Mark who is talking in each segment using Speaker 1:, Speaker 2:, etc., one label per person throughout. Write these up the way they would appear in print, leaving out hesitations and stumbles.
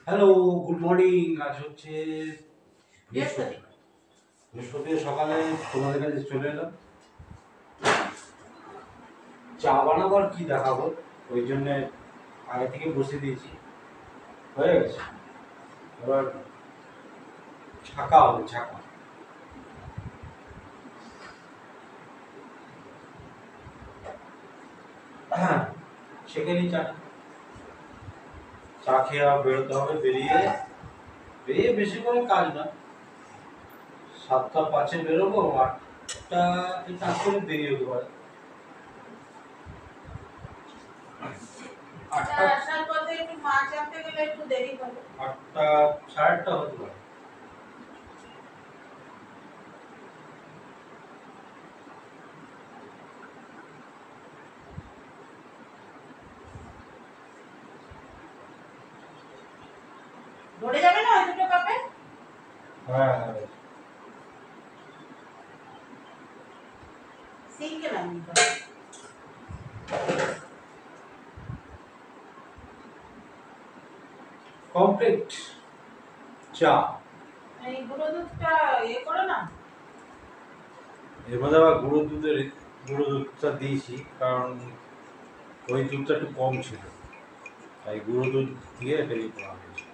Speaker 1: Hello, good morning. আজ হচ্ছে
Speaker 2: বৃহস্পতি।
Speaker 1: বৃহস্পতিবার সকালে তোমাদের কাছে চলে এলাম। চা বানাবার কি দেখাবো, ওই জন্য আগে থেকে বসে দিয়েছি, হয়ে গেছে। এবার ছাকা হবে, ছাকা। হ্যাঁ, সেখানে চা চা খেয়ে আবার বেরোতে হবে। বেরিয়ে বেরিয়ে বেশি করে কাজ না, 7টা 5-এ বেরোবো, 8টা এই কাজ করে বেরিয়ে হতে পারে। আটটা
Speaker 2: আসার পথে একটু মাছ আনতে গেলে একটু দেরি হবে।
Speaker 1: 8টা 8:30 হতে পারে।
Speaker 2: ধরে যাবে না ওই দুটো কাপে?
Speaker 1: হ্যাঁ হ্যাঁ,
Speaker 2: সিঙ্কে নামিয়ে দাও।
Speaker 1: কমপ্লিট চা।
Speaker 2: এই গুঁড়ো দুধটা করো না।
Speaker 1: এর মধ্যে আবার গুঁড়ো দুধটা দিয়েছি, কারণ ওই দুধটা একটু কম ছিল, তাই গুঁড়ো দুধ দিয়ে বেরিয়ে করা হয়েছে।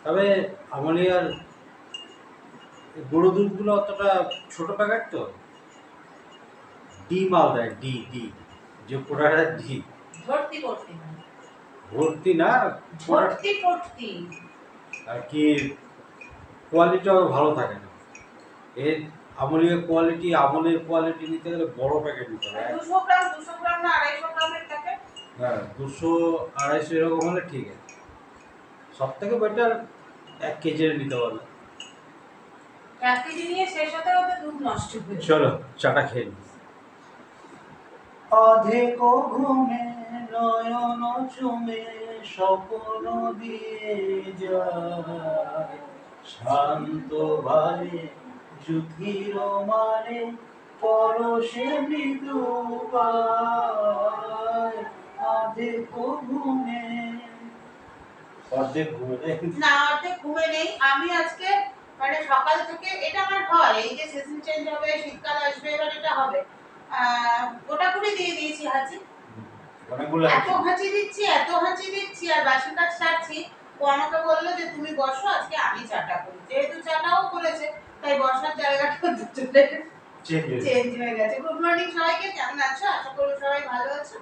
Speaker 1: তবে আমলিয়ার গুঁড়ো দুধগুলো অতটা ছোট প্যাকেট তো, ডি মাল দেয়, ডি ডি, যে প্রোডাক্টটা ডি
Speaker 2: ভর্তি ভর্তি
Speaker 1: ভর্তি না,
Speaker 2: ভর্তি ভর্তি
Speaker 1: আর কি কোয়ালিটিও ভালো থাকে না এর। আমলের কোয়ালিটি নিতে গেলে বড় প্যাকেট নিতে হবে।
Speaker 2: 200 গ্রাম না 250 গ্রামের প্যাকেট।
Speaker 1: হ্যাঁ, 200-250 এরকম হলে ঠিক আছে। সব থেকে বেটার 1 কেজি নিতে পারবে।
Speaker 2: 1 কেজি নিয়ে শেষ হতে হতে দুধ নষ্ট হয়ে যাবে।
Speaker 1: চলো চাটা খেয়ে নি। অধেক ঘুমে নয়ন চুমে স্বপ্ন দিয়ে যায়, শান্ত ভালে যুধির মানে পরশে মৃদু পায়। অধেক ঘুমে, অর্ধেক ঘুমে
Speaker 2: না, অর্ধেক ঘুমে নেই আমি আজকে। মানে সকাল থেকে এটা আমার হয়, এই যে সিজন চেঞ্জ হবে, শীতকাল আসবে, এবার এটা হবে। গোটা করে দিয়ে দিয়েছি হাঁচি।
Speaker 1: অনেকগুলো
Speaker 2: এত হাঁচি দিচ্ছি আর বাসি কাজ সারছি। ও আমাকে বললো যে তুমি বসো, আজকে আমি চাটা করি। যেহেতু চাটাও করেছে, তাই বসার জায়গাটা দুটোতে চেঞ্জ হয়ে গেছে। গুড মর্নিং সবাইকে, কেমন আছো? আশা করি সবাই ভালো আছো,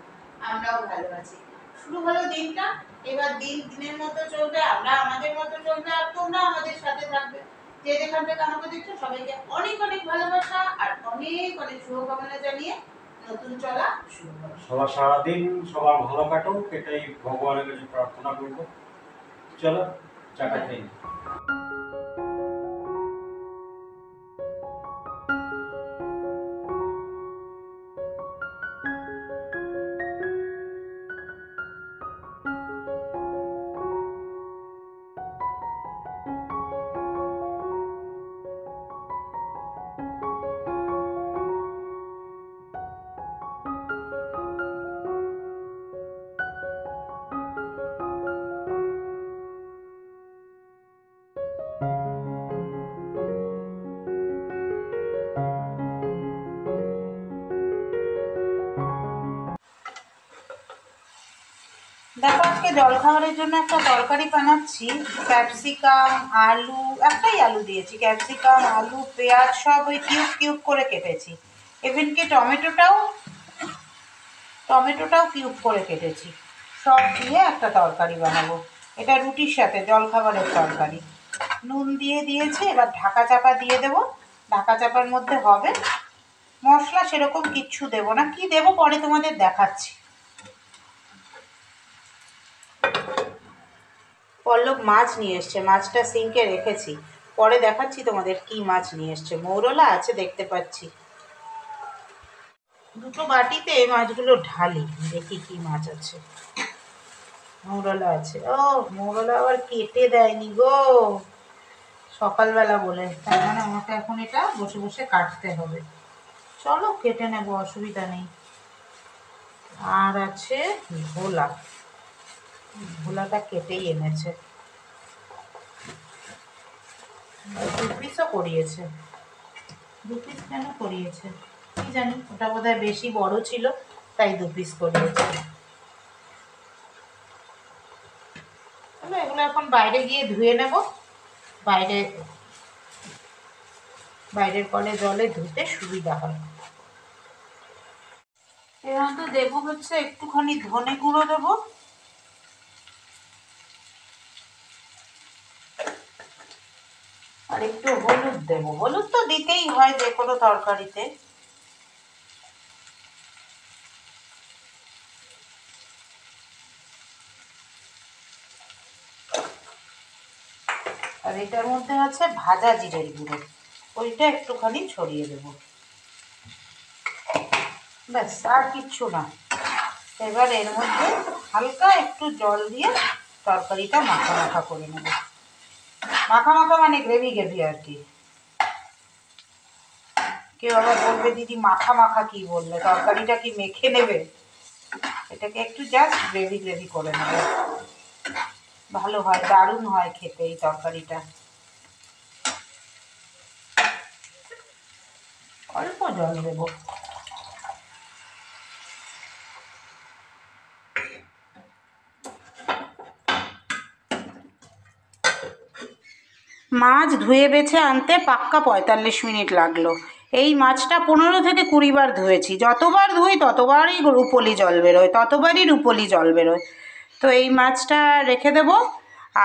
Speaker 2: আমরাও ভালো আছি। শুরু হলো দিনটা। এবার দিনের মতো চলবে, আমরা আমাদের মতো চলবে, আর তোমরা আমাদের সাথে থাকবে। যে যেখান থেকে আমাকে দেখছো সবাইকে অনেক অনেক ভালোবাসা আর অনেক অনেক শুভকামনা জানিয়ে নতুন চলা শুরু করো।
Speaker 1: সবার সারাদিন সবার ভালো কাটুক, এটাই ভগবানের কাছে প্রার্থনা করবো। চলো চাটা খেয়ে নিই।
Speaker 2: দেখো, আজকে জলখাবারের জন্য একটা তরকারি বানাচ্ছি। ক্যাপসিকাম, আলু, একটাই আলু দিয়েছি, ক্যাপসিকাম, আলু, পেঁয়াজ সব ওই কিউব কিউব করে কেটেছি। এমনকি টমেটোটাও কিউব করে কেটেছি। সব দিয়ে একটা তরকারি বানাবো। এটা রুটির সাথে জলখাবারের তরকারি। নুন দিয়ে দিয়েছি, এবার ঢাকা চাপা দিয়ে দেবো। ঢাকা চাপার মধ্যে হবে। মশলা সেরকম কিচ্ছু দেবো না, কি দেবো পরে তোমাদের দেখাচ্ছি। পল্লব মাছ নিয়ে এসছে, মাছটা সিঙ্কে রেখেছি, পরে দেখাচ্ছি তোমাদের কি মাছ নিয়ে এসছে। মৌরলা আছে দেখতে পাচ্ছি। দুটো বাটিতে মাছগুলো ঢালি, দেখি কি মাছ আছে। মৌরলা আছে। ও, মৌরলা আবার কেটে দেয়নি গো সকালবেলা বলে, তার মানে আমাকে এখন এটা বসে বসে কাটতে হবে। চলো কেটে নেবো, অসুবিধা নেই। আর আছে ভোলা, ভোলাটা কেটেই এনেছে, 2 পিসও করিয়েছে। 2 পিস কেন করিয়েছে কি জানি, ওটা বোধহয় বেশি বড় ছিল তাই 2 পিস করিয়েছে। এগুলো এখন বাইরে গিয়ে ধুয়ে নেব, বাইরের কলে জলে ধুতে সুবিধা হয়। এবার তো দেবো হচ্ছে একটুখানি ধনে গুঁড়ো দেবো, আর একটু হলুদ দেবো। হলুদ তো দিতেই হয় যে কোনো তরকারিতে। আর এটার মধ্যে আছে ভাজা জিরের গুঁড়ো, ওইটা একটুখানি ছড়িয়ে দেবো, ব্যাস আর কিচ্ছু না। এবার এর মধ্যে হালকা একটু জল দিয়ে তরকারিটা মাখা মাখা করে নেব। মাখা মাখা মানে গ্রেভি গ্রেভি আর কি। কেউ আবার বলবে দিদি মাখা মাখা কি বললে, তরকারিটা কি মেখে নেবে? এটাকে একটু জাস্ট গ্রেভি গ্রেভি করে নেবে, ভালো হয়, দারুণ হয় খেতে এই তরকারিটা। অল্প জল দেবো। মাছ ধুয়ে বেছে আনতে পাক্কা 45 মিনিট লাগলো। এই মাছটা 15 থেকে 20 বার ধুয়েছি, যতবার ধুই ততবারই রুপোলি জল বেরোয়, তো এই মাছটা রেখে দেবো।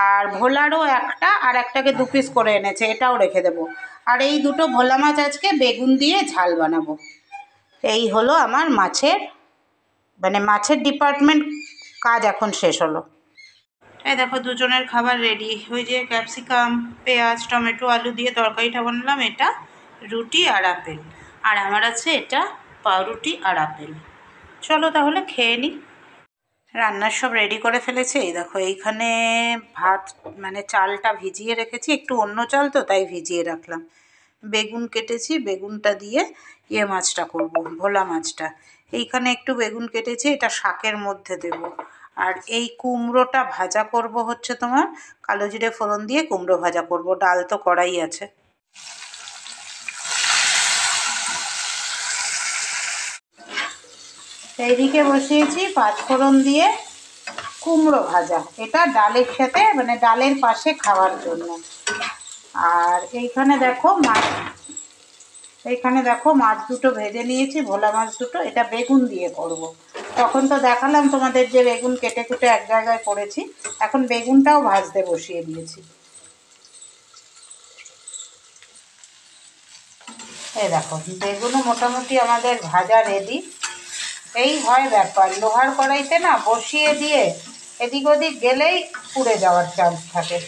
Speaker 2: আর ভোলারও একটা, আর একটাকে 2 পিস করে এনেছে, এটাও রেখে দেবো। আর এই দুটো ভোলা মাছ আজকে বেগুন দিয়ে ঝাল বানাবো। এই হলো আমার মাছের ডিপার্টমেন্ট কাজ এখন শেষ হলো। এই দেখো দুজনের খাবার রেডি। ওই যে ক্যাপসিকাম, পেঁয়াজ, টমেটো, আলু দিয়ে তরকারিটা বানালাম, এটা রুটি আর আপেল। আর আমার আছে এটা পাউরুটি আর আপেল। চলো তাহলে খেয়ে নিই। রান্নার সব রেডি করে ফেলেছি। এই দেখো এইখানে ভাত, চালটা ভিজিয়ে রেখেছি, একটু অন্য চাল তো তাই ভিজিয়ে রাখলাম। বেগুন কেটেছি, বেগুনটা দিয়ে মাছটা করব, ভোলা মাছটা। এইখানে একটু বেগুন কেটেছি, এটা শাকের মধ্যে দেব। আর এই কুমড়োটা ভাজা করব হচ্ছে তোমার কালো জিরে ফোড়ন দিয়ে কুমড়ো ভাজা করব। ডাল তো কড়াই আছে। এইদিকে বসিয়েছি পাঁচফোড়ন দিয়ে কুমড়ো ভাজা, এটা ডালের সাথে ডালের পাশে খাওয়ার জন্য। আর এইখানে দেখো মাছ দুটো ভেজে নিয়েছি, ভোলা মাছ দুটো, এটা বেগুন দিয়ে করব। তখন তো দেখালাম তোমাদের যে বেগুন কেটে কুটে এক জায়গায় করেছি, এখন বেগুনটাও ভাজতে বসিয়ে দিয়েছি। এই দেখো বেগুনও মোটামুটি আমাদের ভাজা রেডি। এই হয় ব্যাপার, লোহার কড়াইতে না বসিয়ে দিয়ে এদিক ওদিক গেলেই পুড়ে যাওয়ার চান্স থাকে।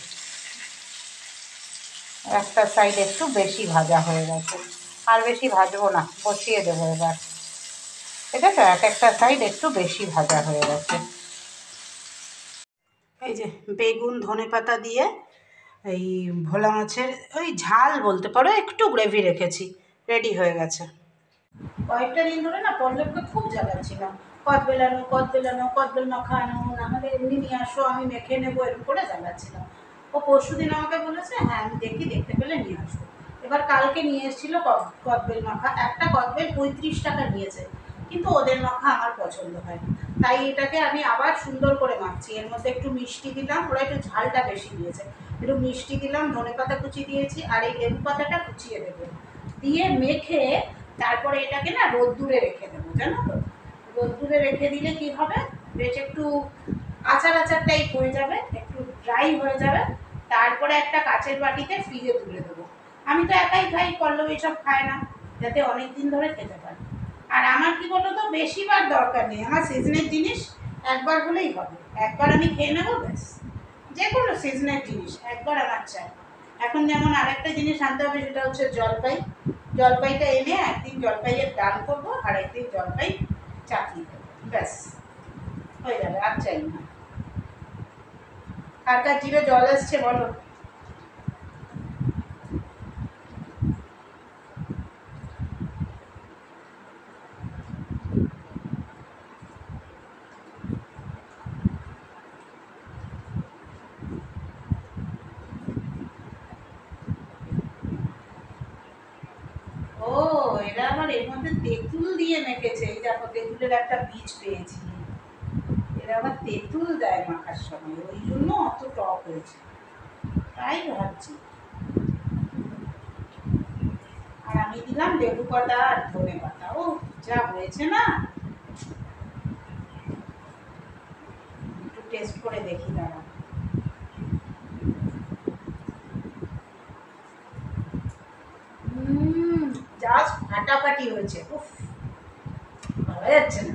Speaker 2: একটা সাইড একটু বেশি ভাজা হয়ে গেছে, আর বেশি ভাজবো না, বসিয়ে দেবো এবার। এটা তো একটা সাইড একটু বেশি ভাজা হয়ে গেছে। এই যে বেগুন ধনেপাতা দিয়ে এই ভোলা মাছের ওই ঝাল বলতে পারো, একটু গ্রেভি রেখেছি, রেডি হয়ে গেছে। কয়েকটা দিন ধরে না পল্লবকে খুব জ্বালাচ্ছিলাম, কদবেল মাখা আনো, নাহলে এমনি নিয়ে আসো আমি মেখে নেবো, এরকম করে জ্বালাচ্ছিলাম। ও পরশু দিন আমাকে বলেছে হ্যাঁ আমি দেখতে পেলে নিয়ে আসবো। এবার কালকে নিয়ে এসেছিল কদবেল মাখা, একটা কদবেল 35 টাকা নিয়েছে, কিন্তু ওদের মাখা আমার পছন্দ হয় না, তাই এটাকে আমি আবার সুন্দর করে মাখছি। এর মধ্যে একটু মিষ্টি দিলাম, ওরা একটু ঝালটা বেশি দিয়েছে, একটু মিষ্টি দিলাম, ধনেপাতা কুচি দিয়েছি, আর এই লেবু পাতাটা কুচিয়ে দেবো, দিয়ে মেখে তারপরে এটাকে না রোদ্দুরে রেখে দেবো, জানো তো। রোদ্দুরে রেখে দিলে কি হবে, বেশ একটু আচার টাইপ হয়ে যাবে, একটু ড্রাই হয়ে যাবে। তারপরে একটা কাচের বাটিতে ফ্রিজে তুলে দেবো। আমি তো একাই খাই, পল্লব এইসব খায় না, যাতে অনেক দিন ধরে খেতে পারি। আর আমার কি বলো তো, বেশিবার দরকার নেই, আমার সিজনের জিনিস একবার হলেই হবে, একবার আমি খেয়ে নেবো ব্যাস। যে কোনো সিজনের জিনিস একবার আমার চাই। এখন যেমন আরেকটা জিনিস আনতে হবে, সেটা হচ্ছে জলপাইটা এনে একদিন জলপাইয়ের ডাল করবো, আর একদিন জলপাই চাটনি করবো, ব্যাস হয়ে যাবে, আর চাই না। কার কার জিভে জল আসছে বলো। মধ্যে তেঁতুল দিয়ে মেখেছে। এই দেখো তেঁতুলের একটা বীজ পেয়েছি, এরা আবার তেঁতুল দেয় মাখার সময়, ওই জন্য অত টক হয়েছে তাই ভাবছি। আর আমি দিলাম লেবু পাতা আর ধনে পাতা। ও যা হয়েছে না, একটু টেস্ট করে দেখি দাঁড়া। জাস্ট ফাটাফাটি হয়েছে, উফ ভাবা যাচ্ছে না।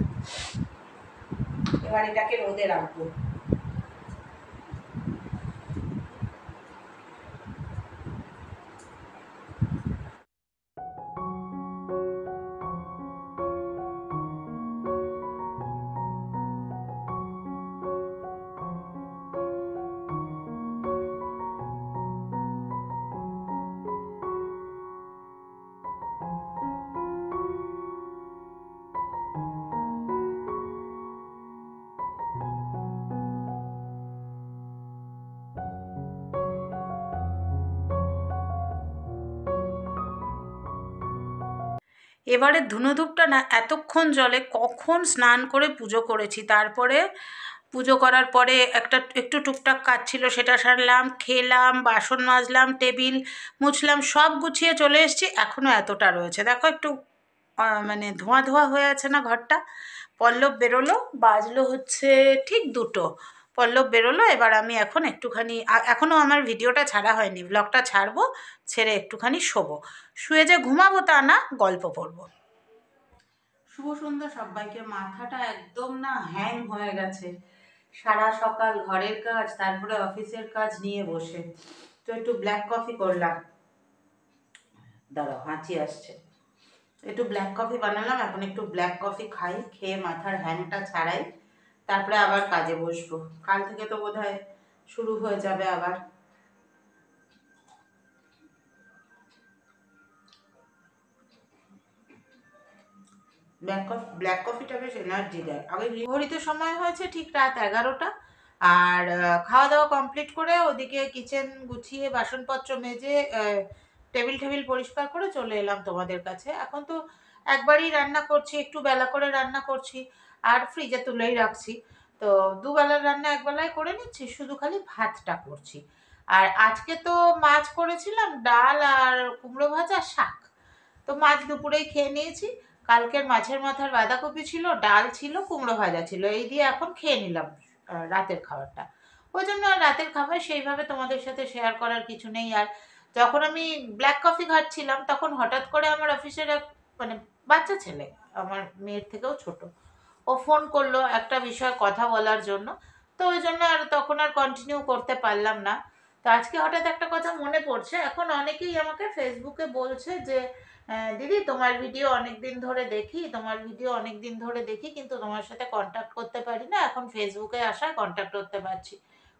Speaker 2: এবার এটাকে রোদে রাখবো। এবারে ধুনোধূপটা না এতক্ষণ জলে কখন স্নান করে পুজো করেছি, তারপরে পুজো করার পরে একটু টুকটাক কাজ ছিল সেটা সারলাম, খেলাম, বাসন মাজলাম, টেবিল মুছলাম, সব গুছিয়ে চলে এসেছি। এখনও এতটা রয়েছে, দেখো একটু মানে ধোঁয়া ধোঁয়া হয়ে আছে না ঘরটা। পল্লব বেরোলো, বাজলো হচ্ছে ঠিক 2টো, পল্লব বেরোলো। এবার আমি এখন একটুখানি, এখনও আমার ভিডিওটা ছাড়া হয়নি, ব্লগটা ছাড়বো, ছেড়ে একটুখানি শোবো, শুয়ে যে ঘুমাবো তা না, গল্প পড়বো। শুভ সন্ধ্যা সবাইকে। মাথাটা একদম না হ্যাং হয়ে গেছে, সারা সকাল ঘরের কাজ তারপরে অফিসের কাজ নিয়ে বসে। তো একটু ব্ল্যাক কফি করলাম, দাঁড়াও হাঁচি আসছে, একটু ব্ল্যাক কফি বানালাম, এখন একটু ব্ল্যাক কফি খাই, খেয়ে মাথার হ্যাংটা ছাড়াই, তারপরে আবার কাজে বসবো। কাল থেকে তো বোধহয় শুরু হয়ে যাবে আবার। ব্ল্যাক কফিটা বেশ এনার্জি দেয়। আগে ঘড়িতে সময় হয়েছে ঠিক রাত 11টা, আর খাওয়া দাওয়া কমপ্লিট করে ওদিকে কিচেন গুছিয়ে বাসনপত্র মেজে টেবিল পরিষ্কার করে চলে এলাম তোমাদের কাছে। এখন তো একবারই রান্না করছি, একটু বেলা করে রান্না করছি আর ফ্রিজে তুলেই রাখছি। তো দুবেলার রান্না একবেলায় করে নিচ্ছি, শুধু খালি ভাতটা করছি। আর আজকে তো মাছ করেছিলাম, ডাল আর কুমড়ো ভাজা, শাক। তো মাছ দুপুরেই খেয়ে নিয়েছি। কালকের মাছের মাথার বাঁধাকপি ছিল, ডাল ছিল, কুমড়ো ভাজা ছিল, এই দিয়ে এখন খেয়ে নিলাম রাতের খাবারটা। ওই জন্য আর রাতের খাবার সেইভাবে তোমাদের সাথে শেয়ার করার কিছু নেই। আর যখন আমি ব্ল্যাক কফি খাচ্ছিলাম তখন হঠাৎ করে আমার অফিসের এক মানে বাচ্চা ছেলে, আমার মেয়ের থেকেও ছোট, ও ফোন করলো একটা বিষয়ে কথা বলার জন্য। তো ওই জন্য আর তখন আর কন্টিনিউ করতে পারলাম না। তো আজকে হঠাৎ একটা কথা মনে পড়ছে, এখন অনেকেই আমাকে ফেসবুকে বলছে যে দিদি তোমার ভিডিও অনেক দিন ধরে দেখি, তোমার ভিডিও অনেক দিন ধরে দেখি, কিন্তু তোমার সাথে কন্ট্যাক্ট করতে পারি না, এখন ফেসবুকে আসায় কন্ট্যাক্ট করতে পারছি।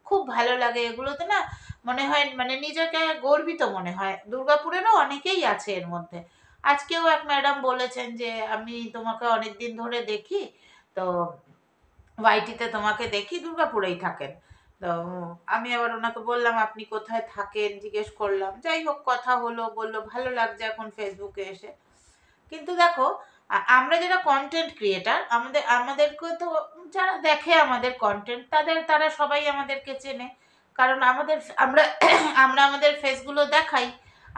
Speaker 2: খুব ভালো লাগে এগুলোতে না, মনে হয় মানে নিজেকে গর্বিত মনে হয়। দুর্গাপুরেরও অনেকেই আছে এর মধ্যে। আজকেও এক ম্যাডাম বলেছেন যে আমি তোমাকে অনেক দিন ধরে দেখি, তো ওয়াইটিতে তোমাকে দেখি, দুর্গাপুরেই থাকেন। তো আমি আবার ওনাকে বললাম আপনি কোথায় থাকেন, জিজ্ঞেস করলাম, যাই হোক কথা হলো, বললো ভালো লাগছে এখন ফেসবুকে এসে। কিন্তু দেখো আমরা যারা কন্টেন্ট ক্রিয়েটার, আমাদেরকে তো যারা দেখে আমাদের কন্টেন্ট, তারা সবাই আমাদেরকে চেনে, কারণ আমরা আমরা আমাদের ফেসগুলো দেখাই,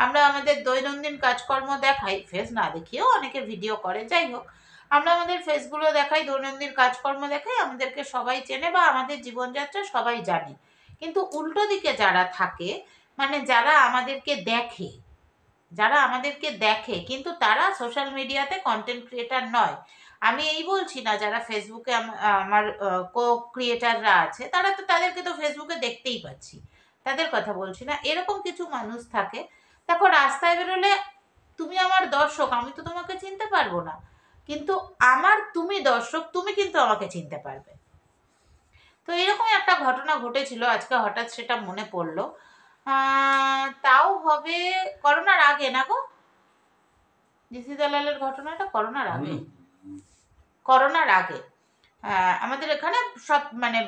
Speaker 2: আমরা আমাদের দৈনন্দিন কাজকর্ম দেখাই, ফেস না দেখিয়েও অনেকে ভিডিও করে, যাই হোক আমরা আমাদের ফেসগুলো দেখাই, দৈনন্দিন কাজকর্ম দেখাই, আমাদেরকে সবাই চেনে বা আমাদের জীবনযাত্রা সবাই জানে। কিন্তু উল্টো দিকে যারা থাকে, মানে যারা আমাদেরকে দেখে কিন্তু তারা সোশ্যাল মিডিয়াতে কন্টেন্ট ক্রিয়েটার নয়। আমি এই বলছি না যারা ফেসবুকে আমার কো ক্রিয়েটাররা আছে, তাদেরকে তো ফেসবুকে দেখতেই পাচ্ছি, তাদের কথা বলছি না। এরকম কিছু মানুষ থাকে, দেখো রাস্তায় বেরোলে তুমি আমার দর্শক, আমি তো তোমাকে চিনতে পারবো না, কিন্তু তুমি দর্শক, তুমি কিন্তু আমাকে চিনতে পারবে। তো এরকম একটা ঘটনা ঘটেছিল আজকে, হঠাৎ সেটা মনে পড়লো। তাও হবে করোনার আগে না গো, জিসি দালালের ঘটনাটা করোনার আগে। করোনার আগে আমাদের এখানে সব মানে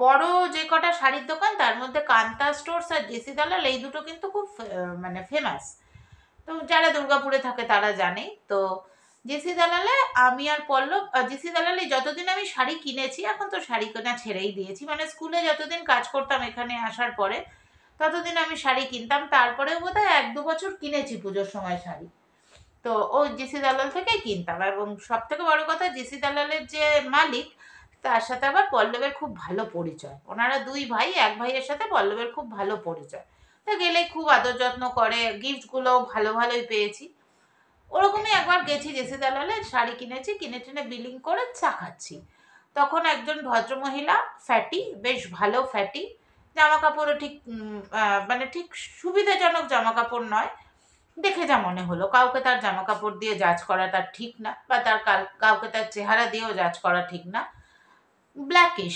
Speaker 2: বড় যে কটা শাড়ির দোকান, তার মধ্যে কান্তা স্টোর্স আর জিসি দালাল, এই দুটো কিন্তু খুব মানে ফেমাস। তো যারা দুর্গাপুরে থাকে তারা জানে। তো জেসি দালালে আমি আর পল্লব, জেসি দালালে যতদিন আমি শাড়ি কিনেছি, এখন তো শাড়ি কেনা ছেড়েই দিয়েছি, মানে স্কুলে যতদিন কাজ করতাম এখানে আসার পরে ততদিন আমি শাড়ি কিনতাম, তারপরে বোধহয় 1-2 বছর কিনেছি পুজোর সময় শাড়ি। তো ওই জেসি দালাল থেকে কিনতাম, এবং সব থেকে বড় কথা জেসি দালালের যে মালিক, তার সাথে আবার পল্লবের খুব ভালো পরিচয়। ওনারা দুই ভাই, এক ভাইয়ের সাথে পল্লবের খুব ভালো পরিচয়। তা গেলে খুব আদর যত্ন করে, গিফটগুলোও ভালো ভালোই পেয়েছি। ওরকমই একবার গেছি জেসি দালালে, শাড়ি কিনেছি, কিনে টিনে বিলিং করে চা খাচ্ছি। তখন একজন ভদ্রমহিলা, ফ্যাটি, বেশ ভালো ফ্যাটি, জামা কাপড়ও ঠিক মানে ঠিক সুবিধাজনক জামা কাপড় নয়, দেখে যা মনে হলো। কাউকে তার জামা কাপড় দিয়ে জাজ করা তার ঠিক না, বা তার কাউকে তার চেহারা দিয়েও জাজ করা ঠিক না। ব্ল্যাকিশ,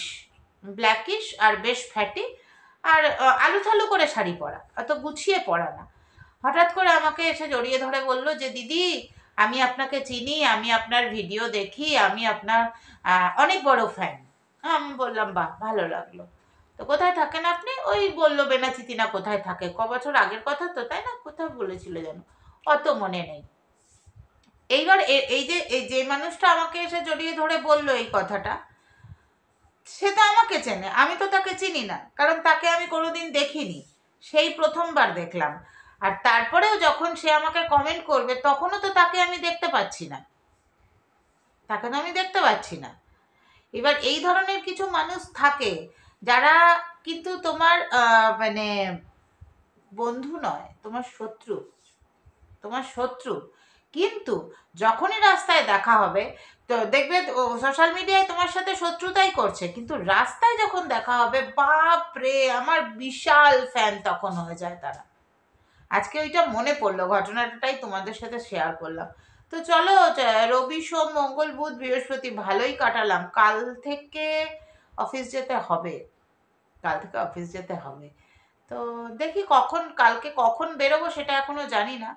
Speaker 2: ব্ল্যাকিশ আর বেশ ফ্যাটি, আর আলুথালু করে শাড়ি পরা, অত গুছিয়ে পরা না। হঠাৎ করে আমাকে এসে জড়িয়ে ধরে বলল যে, দিদি আমি আপনাকে চিনি, আমি আপনার ভিডিও দেখি, আমি আপনার অনেক বড় ফ্যান। আমি বললাম বাহ, ভালো লাগলো। তো কোথায় থাকেন আপনি? ওই বললো বেনাচিতি না কোথায় থাকে, বছর আগের কথা তো, তাই না? কোথায় বলেছিল যেন, অত মনে নেই। এইবার এই যে মানুষটা আমাকে এসে জড়িয়ে ধরে বললো এই কথাটা, সে তো আমাকে চেনে, আমি তো তাকে চিনি না, কারণ তাকে আমি কোনোদিন দেখিনি, সেই প্রথমবার দেখলাম। আর তারপরেও যখন সে আমাকে কমেন্ট করবে, তখনও তো তাকে আমি দেখতে পাচ্ছি না, তাকে তো আমি দেখতে পাচ্ছি না। এবার এই ধরনের কিছু মানুষ থাকে, যারা কিন্তু তোমার মানে বন্ধু নয়, তোমার শত্রু, তোমার শত্রু। কিন্তু যখনই রাস্তায় দেখা হবে, তো দেখবে সোশ্যাল মিডিয়ায় তোমার সাথে শত্রুতাই করছে, কিন্তু রাস্তায় যখন দেখা হবে, বাপ রে, আমার বিশাল ফ্যান তখন হয়ে যায় তারা। আজকে ওইটা মনে পড়লো, ঘটনাটাই তোমাদের সাথে শেয়ার করলাম। তো চলো, রবি সোম মঙ্গল বুধ বৃহস্পতি ভালোই কাটালাম। কাল থেকে অফিস যেতে হবে, কাল থেকে অফিস যেতে হবে। তো দেখি কালকে কখন বেরোবো সেটা এখনো জানি না।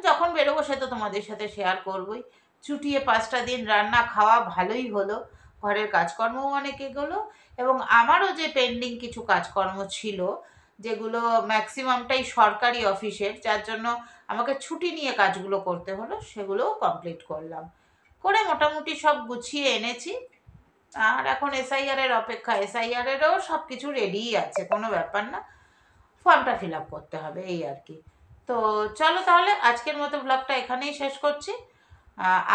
Speaker 2: যখন বেরোবো সে তো তোমাদের সাথে শেয়ার করবই। চুটিয়ে 5টা দিন রান্না খাওয়া ভালোই হলো, ঘরের কাজকর্মও অনেক এগোলো, এবং আমারও যে পেন্ডিং কিছু কাজকর্ম ছিল, যেগুলো ম্যাক্সিমামটাই সরকারি অফিসের, যার জন্য আমাকে ছুটি নিয়ে কাজগুলো করতে হলো, সেগুলোও কমপ্লিট করলাম, করে মোটামুটি সব গুছিয়ে এনেছি। আর এখন এসআইআর এর অপেক্ষা, এসআইআর এরও সব কিছু রেডিই আছে, কোনো ব্যাপার না, ফর্মটা ফিল আপ করতে হবে, এই আর কি। তো চলো তাহলে আজকের মতো ব্লগটা এখানেই শেষ করছি।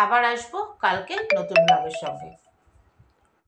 Speaker 2: আবার আসবো কালকে নতুন ব্লগের সঙ্গে।